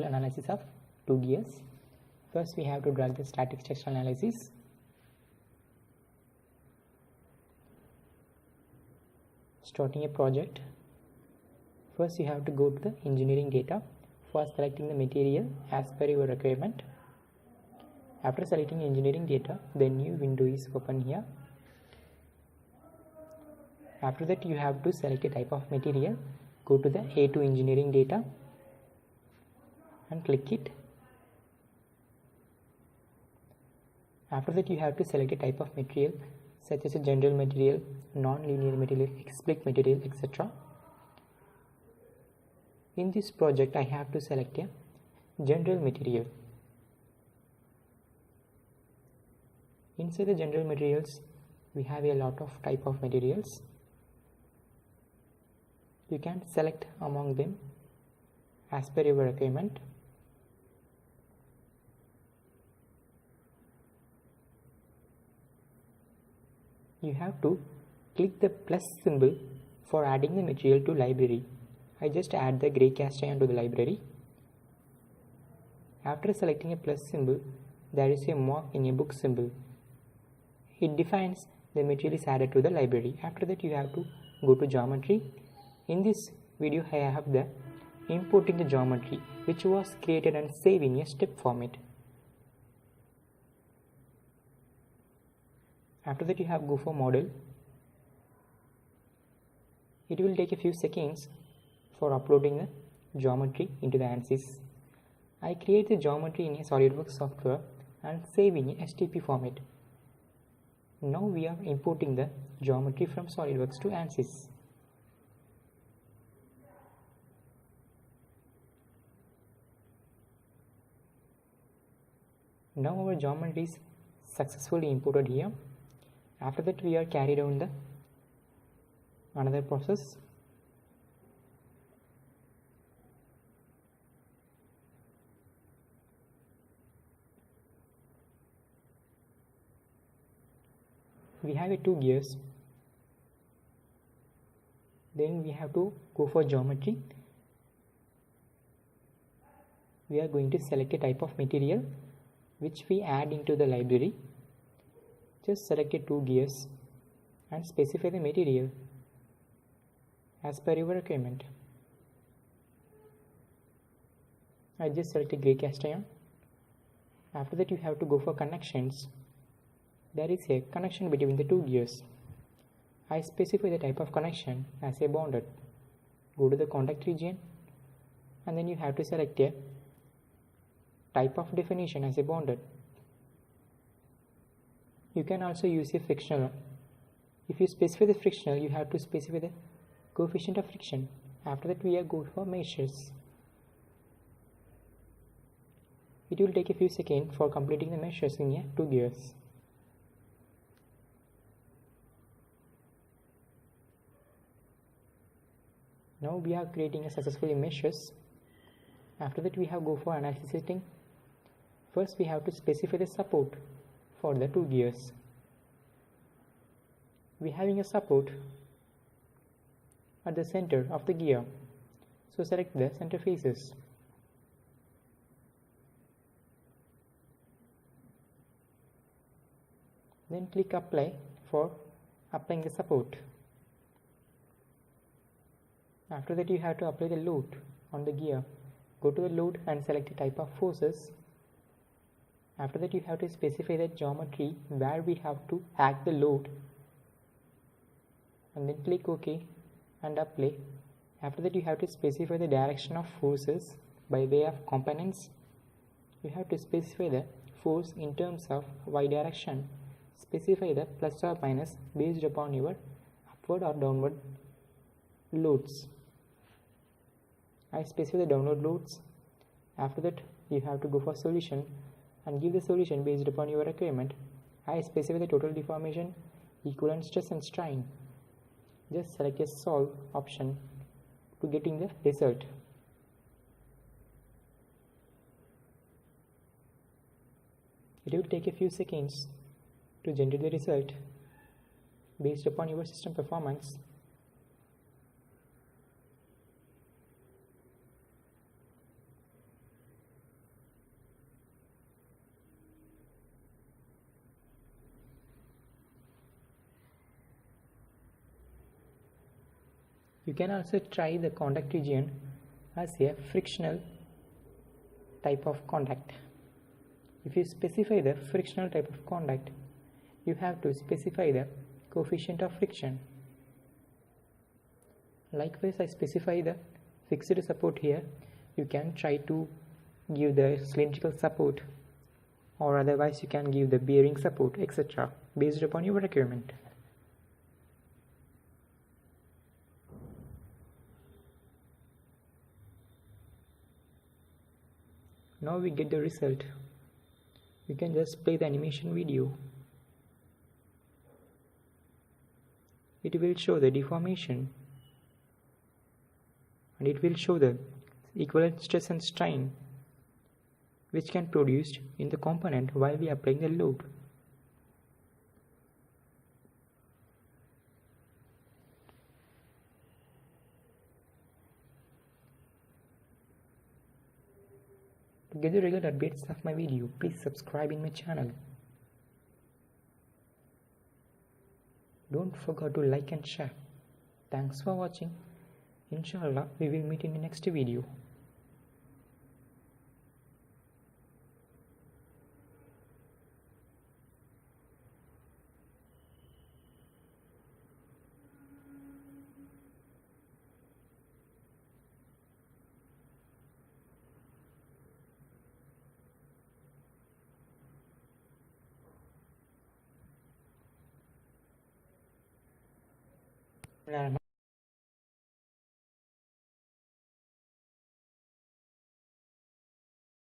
analysis of two gears. First, we have to drag the static structural analysis. Starting a project, first you have to go to the engineering data for selecting the material as per your requirement. After selecting engineering data, the new window is open here. After that, you have to select a type of material. Go to the A2 engineering data and click it. After that, you have to select a type of material such as a general material, non-linear material, split material, etc. In this project, I have to select a general material. Inside the general materials, we have a lot of type of materials. You can select among them as per your requirement. You have to click the plus symbol for adding the material to library. I just add the grey cast iron to the library. After selecting a plus symbol, there is a mark in a book symbol. It defines the material is added to the library. After that, you have to go to geometry. In this video, I have the importing the geometry which was created and saved in a step format. After that, you have go for model. It will take a few seconds for uploading the geometry into the ANSYS. I create the geometry in a SolidWorks software and save in a STP format. Now we are importing the geometry from SolidWorks to ANSYS. Now our geometry is successfully imported here. After that, we are carried on the another process. We have two gears. Then we have to go for geometry. We are going to select a type of material which we add into the library. Just select a two gears and specify the material as per your requirement. I just select a grey cast iron. After that, you have to go for connections. There is a connection between the two gears. I specify the type of connection as a bonded. Go to the contact region and then you have to select a type of definition as a bonded. You can also use a frictional. If you specify the frictional, you have to specify the coefficient of friction. After that, we are going for meshes. It will take a few seconds for completing the meshes in a two gears. Now we are creating a successfully meshes. After that, we have go for analysis setting. First, we have to specify the support for the two gears. We are having a support at the center of the gear. So select the center faces. Then click apply for applying the support. After that, you have to apply the load on the gear. Go to the load and select the type of forces. After that, you have to specify the geometry where we have to act the load and then click OK and apply. After that, you have to specify the direction of forces by way of components. You have to specify the force in terms of y direction. Specify the plus or minus based upon your upward or downward loads. I specify the downward loads. After that, you have to go for solution and give the solution based upon your requirement. I specify the total deformation, equivalent stress and strain. Just select a solve option to getting the result. It will take a few seconds to generate the result based upon your system performance. You can also try the contact region as a frictional type of contact. If you specify the frictional type of contact, you have to specify the coefficient of friction. Likewise, I specify the fixed support here. You can try to give the cylindrical support, or otherwise you can give the bearing support, etc. based upon your requirement. Now we get the result. You can just play the animation video. It will show the deformation and it will show the equivalent stress and strain which can produce in the component while we are applying the load. To get the regular updates of my video, please subscribe in my channel. Don't forget to like and share. Thanks for watching. Inshallah, we will meet in the next video.